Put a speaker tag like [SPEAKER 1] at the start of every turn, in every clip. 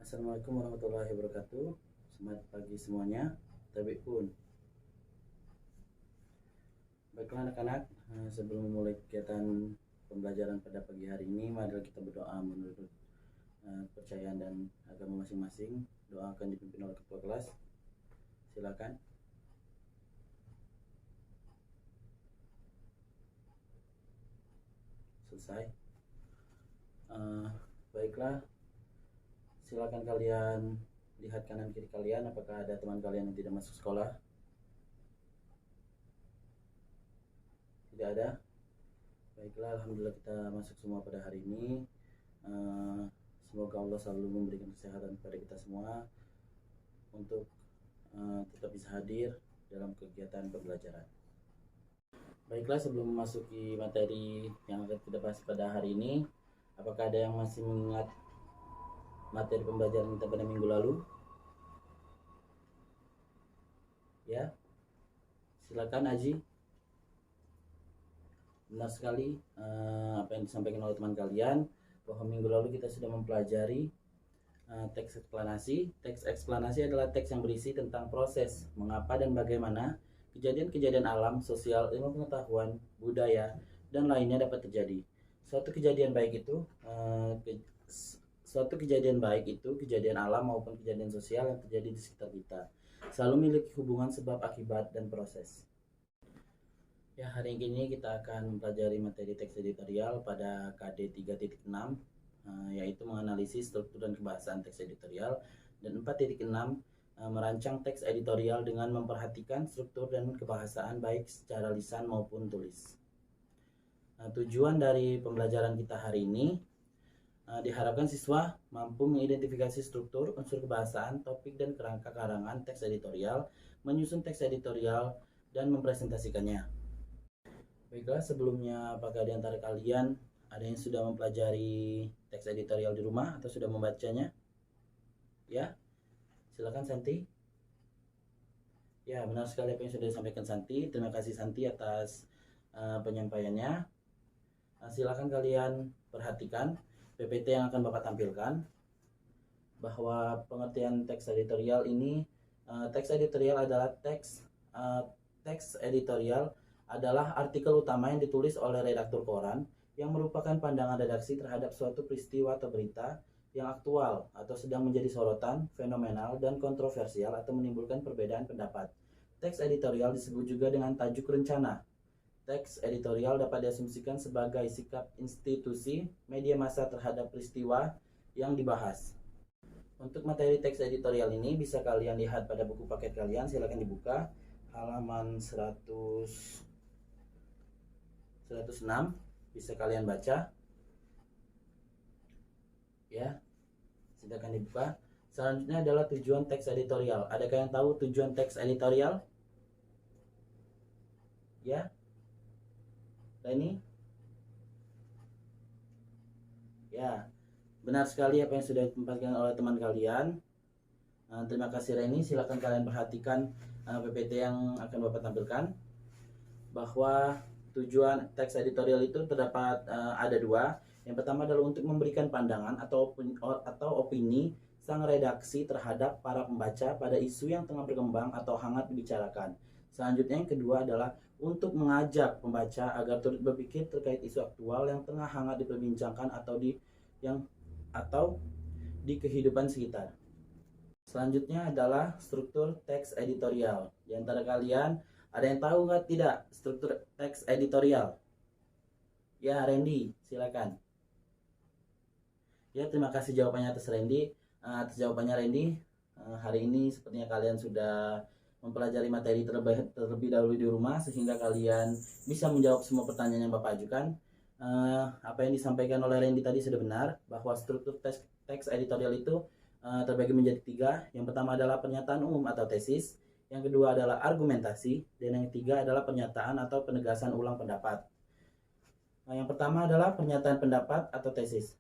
[SPEAKER 1] Assalamualaikum warahmatullahi wabarakatuh. Selamat pagi semuanya. Tabik pun. Baiklah anak-anak, sebelum memulai kegiatan pembelajaran pada pagi hari ini, mari kita berdoa menurut kepercayaan dan agama masing-masing. Doa akan dipimpin oleh ketua kelas. Silakan. Selesai. Baiklah. Silakan kalian lihat kanan kiri kalian, apakah ada teman kalian yang tidak masuk sekolah? Tidak ada? Baiklah, alhamdulillah kita masuk semua pada hari ini. Semoga Allah selalu memberikan kesehatan kepada kita semua untuk tetap bisa hadir dalam kegiatan pembelajaran. Baiklah, sebelum memasuki materi yang akan kita bahas pada hari ini, apakah ada yang masih mengingat materi pembelajaran kita pada minggu lalu? Ya, silakan Aji. Benar sekali apa yang disampaikan oleh teman kalian, bahwa minggu lalu kita sudah mempelajari teks eksplanasi. Teks eksplanasi adalah teks yang berisi tentang proses, mengapa dan bagaimana kejadian-kejadian alam, sosial, ilmu pengetahuan, budaya, dan lainnya dapat terjadi. Suatu kejadian baik itu kejadian alam maupun kejadian sosial yang terjadi di sekitar kita, selalu memiliki hubungan sebab akibat dan proses. Ya, hari ini kita akan mempelajari materi teks editorial pada KD 3.6, yaitu menganalisis struktur dan kebahasaan teks editorial, dan 4.6 merancang teks editorial dengan memperhatikan struktur dan kebahasaan baik secara lisan maupun tulis. Tujuan dari pembelajaran kita hari ini diharapkan siswa mampu mengidentifikasi struktur, unsur kebahasaan, topik dan kerangka karangan teks editorial, menyusun teks editorial, dan mempresentasikannya. Baiklah, sebelumnya apakah di antara kalian ada yang sudah mempelajari teks editorial di rumah atau sudah membacanya? Ya, silakan Santi. Ya, benar sekali apa yang sudah disampaikan Santi. Terima kasih Santi atas penyampaiannya. Silakan kalian perhatikan PPT yang akan Bapak tampilkan, bahwa pengertian teks editorial ini, teks editorial adalah teks editorial adalah artikel utama yang ditulis oleh redaktur koran yang merupakan pandangan redaksi terhadap suatu peristiwa atau berita yang aktual atau sedang menjadi sorotan, fenomenal, dan kontroversial atau menimbulkan perbedaan pendapat. Teks editorial disebut juga dengan tajuk rencana. Teks editorial dapat diasumsikan sebagai sikap institusi media massa terhadap peristiwa yang dibahas. Untuk materi teks editorial ini bisa kalian lihat pada buku paket kalian, silakan dibuka halaman 106, bisa kalian baca. Ya, silakan dibuka. Selanjutnya adalah tujuan teks editorial. Adakah yang tahu tujuan teks editorial? Ya, Reni? Ya, benar sekali apa yang sudah disampaikan oleh teman kalian. Terima kasih Reni. Silakan kalian perhatikan PPT yang akan Bapak tampilkan, bahwa tujuan teks editorial itu terdapat ada dua. Yang pertama adalah untuk memberikan pandangan atau opini sang redaksi terhadap para pembaca pada isu yang tengah berkembang atau hangat dibicarakan. Selanjutnya yang kedua adalah untuk mengajak pembaca agar turut berpikir terkait isu aktual yang tengah hangat diperbincangkan atau di kehidupan sekitar. Selanjutnya adalah struktur teks editorial. Di antara kalian ada yang tahu nggak tidak struktur teks editorial? Ya, Randy, silakan. Ya, terima kasih jawabannya atas Randy. Atas jawabannya Randy, hari ini sepertinya kalian sudah mempelajari materi terlebih dahulu di rumah, sehingga kalian bisa menjawab semua pertanyaan yang Bapak ajukan. Apa yang disampaikan oleh Randy tadi sudah benar, bahwa struktur teks editorial itu terbagi menjadi tiga. Yang pertama adalah pernyataan umum atau tesis, yang kedua adalah argumentasi, dan yang ketiga adalah pernyataan atau penegasan ulang pendapat. Yang pertama adalah pernyataan pendapat atau tesis.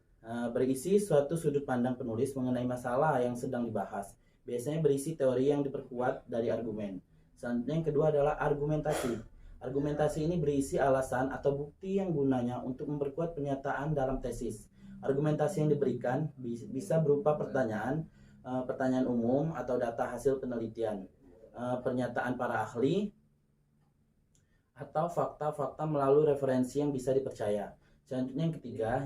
[SPEAKER 1] Berisi suatu sudut pandang penulis mengenai masalah yang sedang dibahas. Biasanya berisi teori yang diperkuat dari argumen. Selanjutnya yang kedua adalah argumentasi. Argumentasi ini berisi alasan atau bukti yang gunanya untuk memperkuat pernyataan dalam tesis. Argumentasi yang diberikan bisa berupa pertanyaan umum atau data hasil penelitian, pernyataan para ahli, atau fakta-fakta melalui referensi yang bisa dipercaya. Selanjutnya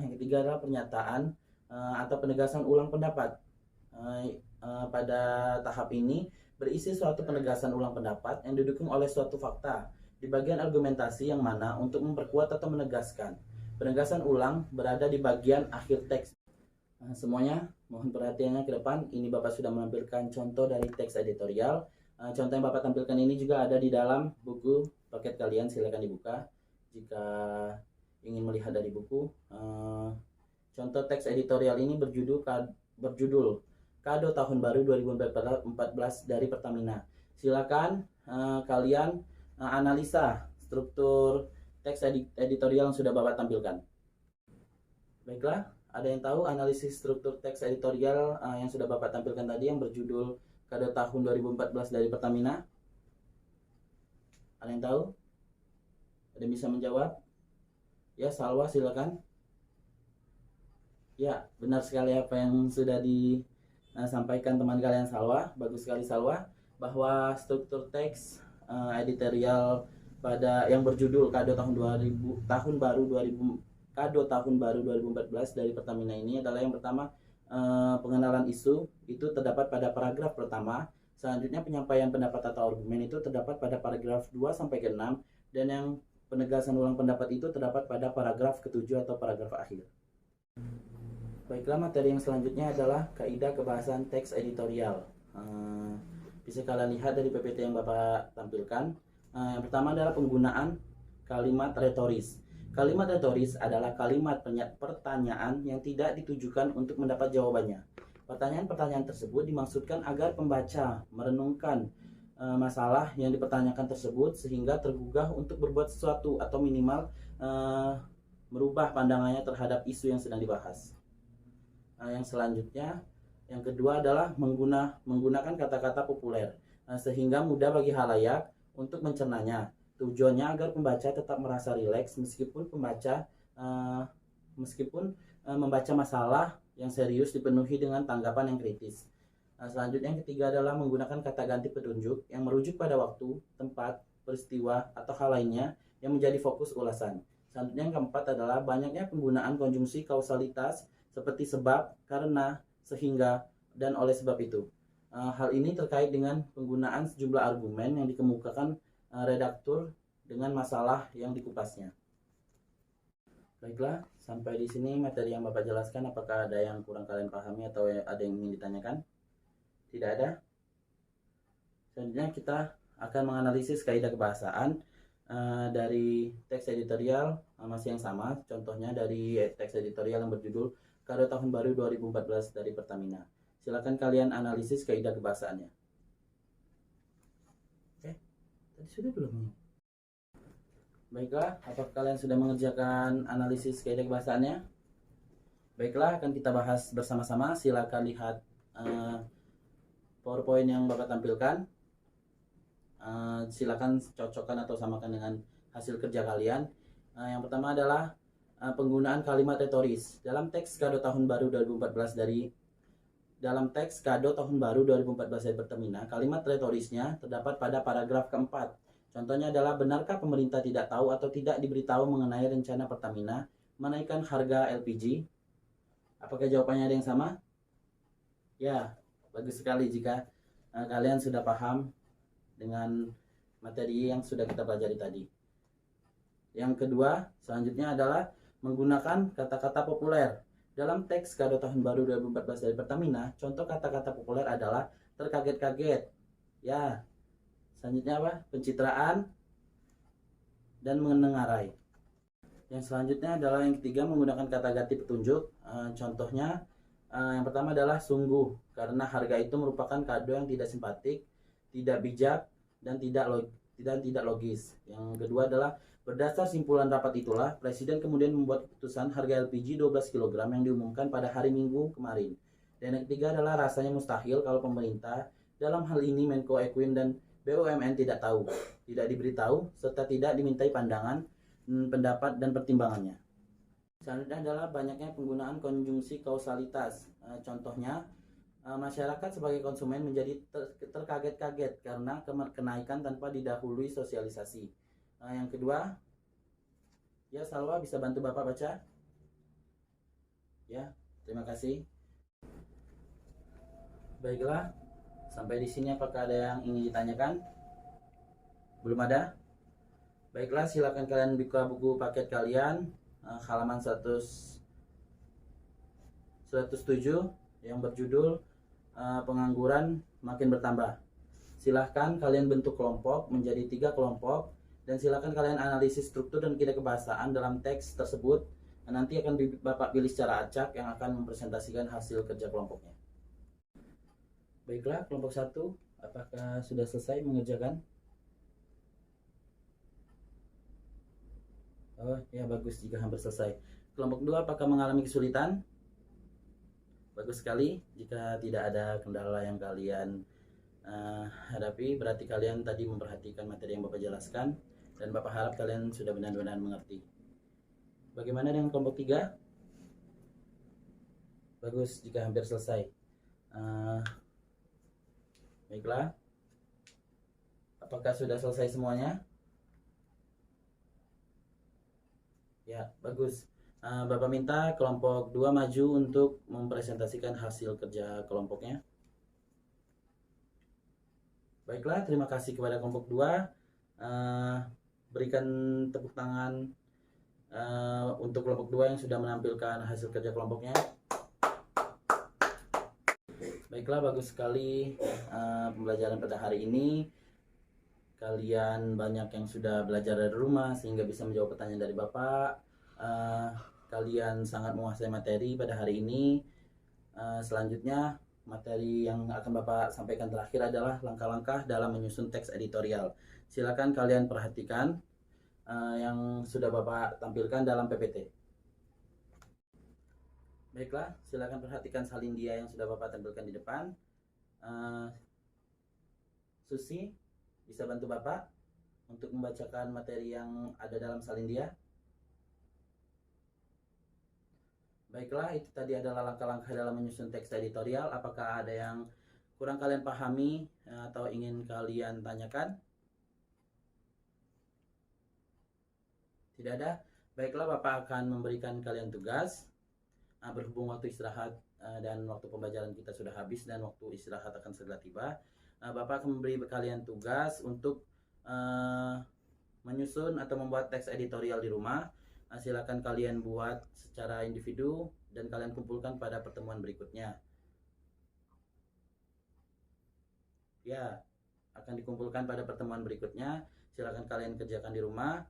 [SPEAKER 1] yang ketiga adalah pernyataan atau penegasan ulang pendapat. Pada tahap ini berisi suatu penegasan ulang pendapat yang didukung oleh suatu fakta di bagian argumentasi yang mana untuk memperkuat atau menegaskan. Penegasan ulang berada di bagian akhir teks. Semuanya mohon perhatiannya ke depan. Ini Bapak sudah menampilkan contoh dari teks editorial. Contoh yang Bapak tampilkan ini juga ada di dalam buku paket kalian, silakan dibuka jika ingin melihat dari buku. Contoh teks editorial ini berjudul Kado Tahun Baru 2014 dari Pertamina. Silakan kalian analisa struktur teks editorial yang sudah Bapak tampilkan. Baiklah, ada yang tahu analisis struktur teks editorial yang sudah Bapak tampilkan tadi yang berjudul Kado Tahun 2014 dari Pertamina? Ada yang tahu? Ada yang bisa menjawab? Ya, Salwa silakan. Ya, benar sekali apa yang sudah disampaikan teman kalian Salwa. Bagus sekali Salwa, bahwa struktur teks editorial pada yang berjudul Kado Tahun Baru 2014 dari Pertamina ini adalah yang pertama, pengenalan isu itu terdapat pada paragraf pertama. Selanjutnya penyampaian pendapat atau argumen itu terdapat pada paragraf 2 sampai ke 6, dan yang penegasan ulang pendapat itu terdapat pada paragraf ke-7 atau paragraf akhir. Baiklah, materi yang selanjutnya adalah kaidah kebahasan teks editorial. Bisa kalian lihat dari PPT yang Bapak tampilkan. Yang pertama adalah penggunaan kalimat retoris. Kalimat retoris adalah kalimat pertanyaan yang tidak ditujukan untuk mendapat jawabannya. Pertanyaan-pertanyaan tersebut dimaksudkan agar pembaca merenungkan masalah yang dipertanyakan tersebut sehingga tergugah untuk berbuat sesuatu atau minimal merubah pandangannya terhadap isu yang sedang dibahas. Yang selanjutnya, yang kedua adalah menggunakan kata-kata populer sehingga mudah bagi halayak untuk mencernanya. Tujuannya agar pembaca tetap merasa rileks meskipun membaca masalah yang serius dipenuhi dengan tanggapan yang kritis. Selanjutnya yang ketiga adalah menggunakan kata ganti petunjuk yang merujuk pada waktu, tempat, peristiwa, atau hal lainnya yang menjadi fokus ulasan. Selanjutnya yang keempat adalah banyaknya penggunaan konjungsi kausalitas seperti sebab, karena, sehingga, dan oleh sebab itu. Hal ini terkait dengan penggunaan sejumlah argumen yang dikemukakan redaktur dengan masalah yang dikupasnya. Baiklah, sampai di sini materi yang Bapak jelaskan. Apakah ada yang kurang kalian pahami atau ada yang ingin ditanyakan? Tidak ada? Selanjutnya kita akan menganalisis kaidah kebahasaan dari teks editorial masih yang sama. Contohnya dari teks editorial yang berjudul Kado Tahun Baru 2014 dari Pertamina. Silakan kalian analisis kaidah kebahasaannya. Tadi sudah belum? Baiklah, apakah kalian sudah mengerjakan analisis kaidah kebahasaannya? Baiklah, akan kita bahas bersama-sama. Silakan lihat PowerPoint yang Bapak tampilkan. Silakan cocokkan atau samakan dengan hasil kerja kalian. Yang pertama adalah penggunaan kalimat retoris. Dalam teks Kado Tahun Baru 2014 dari Pertamina, kalimat retorisnya terdapat pada paragraf keempat. Contohnya adalah, benarkah pemerintah tidak tahu atau tidak diberitahu mengenai rencana Pertamina menaikkan harga LPG? Apakah jawabannya ada yang sama? Ya, bagus sekali jika kalian sudah paham dengan materi yang sudah kita pelajari tadi. Yang kedua, selanjutnya adalah menggunakan kata-kata populer. Dalam teks Kado Tahun Baru 2014 dari Pertamina, contoh kata-kata populer adalah terkaget-kaget. Ya, selanjutnya apa? Pencitraan dan menengarai. Yang selanjutnya adalah yang ketiga, menggunakan kata ganti petunjuk. Contohnya, yang pertama adalah sungguh, karena harga itu merupakan kado yang tidak simpatik, tidak bijak, dan tidak logis. Yang kedua adalah, berdasar simpulan rapat itulah, Presiden kemudian membuat keputusan harga LPG 12 kg yang diumumkan pada hari Minggu kemarin. Dan yang ketiga adalah, rasanya mustahil kalau pemerintah, dalam hal ini Menko Equin dan BUMN tidak tahu, tidak diberitahu, serta tidak dimintai pandangan, pendapat, dan pertimbangannya. Selanjutnya adalah banyaknya penggunaan konjungsi kausalitas. Contohnya, masyarakat sebagai konsumen menjadi terkaget-kaget karena kenaikan tanpa didahului sosialisasi. Yang kedua, ya Salwa bisa bantu Bapak baca? Ya, terima kasih. Baiklah, sampai di sini apakah ada yang ingin ditanyakan? Belum ada? Baiklah, silakan kalian buka buku paket kalian, halaman 107 yang berjudul pengangguran makin bertambah. Silahkan kalian bentuk kelompok menjadi 3 kelompok dan silahkan kalian analisis struktur dan kida kebahasaan dalam teks tersebut. Nanti akan Bapak pilih secara acak yang akan mempresentasikan hasil kerja kelompoknya. Baiklah, kelompok 1, apakah sudah selesai mengerjakan? Oh ya, bagus jika hampir selesai. Kelompok 2, apakah mengalami kesulitan? Bagus sekali. Jika tidak ada kendala yang kalian hadapi, berarti kalian tadi memperhatikan materi yang Bapak jelaskan dan Bapak harap kalian sudah benar-benar mengerti. Bagaimana dengan kelompok 3? Bagus jika hampir selesai. Baiklah. Apakah sudah selesai semuanya? Ya, bagus. Bapak minta kelompok 2 maju untuk mempresentasikan hasil kerja kelompoknya. Baiklah, terima kasih kepada kelompok 2. Berikan tepuk tangan untuk kelompok 2 yang sudah menampilkan hasil kerja kelompoknya. Baiklah, bagus sekali pembelajaran pada hari ini. Kalian banyak yang sudah belajar dari rumah sehingga bisa menjawab pertanyaan dari Bapak. Kalian sangat menguasai materi pada hari ini. Selanjutnya, materi yang akan Bapak sampaikan terakhir adalah langkah-langkah dalam menyusun teks editorial. Silakan kalian perhatikan yang sudah Bapak tampilkan dalam PPT. Baiklah, silakan perhatikan salin dia yang sudah Bapak tampilkan di depan. Susi, bisa bantu Bapak untuk membacakan materi yang ada dalam salin dia? Baiklah, itu tadi adalah langkah-langkah dalam menyusun teks editorial. Apakah ada yang kurang kalian pahami atau ingin kalian tanyakan? Tidak ada? Baiklah, Bapak akan memberikan kalian tugas. Berhubung waktu istirahat dan waktu pembelajaran kita sudah habis dan waktu istirahat akan segera tiba, Bapak akan memberi kalian tugas untuk menyusun atau membuat teks editorial di rumah. Silakan kalian buat secara individu dan kalian kumpulkan pada pertemuan berikutnya. Ya, akan dikumpulkan pada pertemuan berikutnya. Silakan kalian kerjakan di rumah.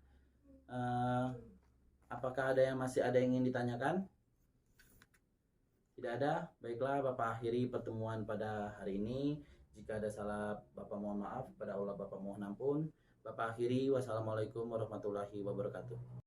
[SPEAKER 1] Apakah masih ada yang ingin ditanyakan? Tidak ada? Baiklah, Bapak akhiri pertemuan pada hari ini. Jika ada salah, Bapak mohon maaf. Pada Allah, Bapak mohon ampun. Bapak akhiri. Wassalamualaikum warahmatullahi wabarakatuh.